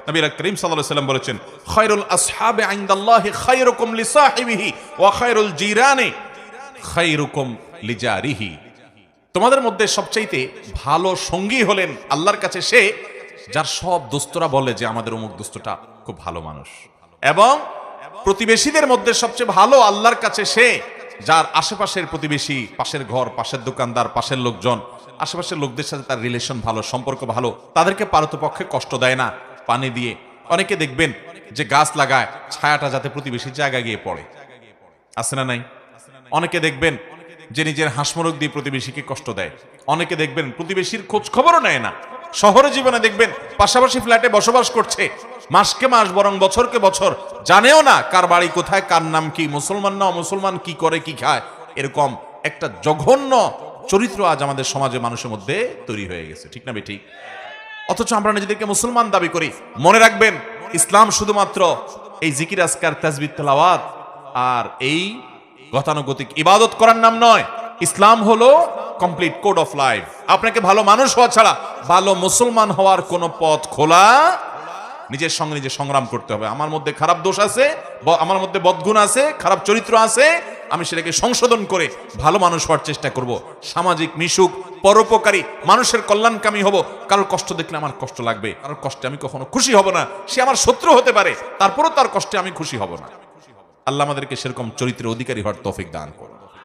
নবী করিম সাল্লাল্লাহু আলাইহি ওয়াসাল্লাম বলেছেন, খায়রুল আসহাবি ইনদাল্লাহি খায়রুকুম লিসাহিবিহি ওয়া খায়রুল জিরানি খায়রুকুম লিজারিহি। তোমাদের মধ্যে সবচাইতে ভালো সঙ্গী হলেন আল্লাহর কাছে সে যার সব দোস্তরা বলে যে আমাদের অমুক দোস্তটা খুব ভালো মানুষ, এবং প্রতিবেশীদের মধ্যে সবচেয়ে ভালো আল্লাহর কাছে সে যার আশেপাশের প্রতিবেশী, পাশের ঘর, পাশের দোকানদার, পাশের লোকজন, আশেপাশের লোকদের সাথে তার রিলেশন ভালো, সম্পর্ক ভালো, তাদেরকে পারতপক্ষে কষ্ট দেয় না পানি দিয়ে। অনেকে দেখবেন যে গাছ লাগায় ছায়াটা যাতে প্রতিবেশীর জায়গায় গিয়ে পড়ে, আছে না নাই? অনেকে দেখবেন যে নিজের হাঁসমরক দিয়ে প্রতিবেশীকে কষ্ট দেয়। অনেকে দেখবেন প্রতিবেশীর খোঁজ খবরও নেয় না। শহরে জীবনে দেখবেন পাশাপাশি ফ্ল্যাটে বসবাস করছে, মাসকে মাস বরং বছরকে বছর জানেও না কার বাড়ি কোথায়, কার নাম কি, মুসলমান না অমুসলমান, কি করে কি খায়। এরকম একটা জঘন্য চরিত্র আজ আমাদের সমাজে মানুষের মধ্যে তৈরি হয়ে গেছে, ঠিক না বেঠিক? অথচ আমরা নিজেদেরকে মুসলমান দাবি করি। মনে রাখবেন, ইসলাম শুধুমাত্র এই জিকির আজকার তাসবিহ তেলাওয়াত আর এই গতানুগতিক ইবাদত করার নাম নয়। ইসলাম হলো কমপ্লিট কোড অফ লাইফ। আপনাকে ভালো মানুষ হওয়া ছাড়া ভালো মুসলমান হওয়ার কোনো পথ খোলা, নিজের সঙ্গে নিজে সংগ্রাম করতে হবে। আমার মধ্যে খারাপ দোষ আছে, আমার মধ্যে বদগুণ আছে, খারাপ চরিত্র আছে, আমি সেটাকে সংশোধন করে ভালো মানুষ হওয়ার চেষ্টা করব। সামাজিক মিশুক, পরোপকারী, মানুষের কল্যাণকামী হব। কারোর কষ্ট দেখলে আমার কষ্ট লাগবে, কারোর কষ্টে আমি কখনো খুশি হব না। সে আমার শত্রু হতে পারে, তারপরও তার কষ্টে আমি খুশি হব না। আল্লাহ আমাদেরকে সেরকম চরিত্রের অধিকারী হওয়ার তৌফিক দান করুন।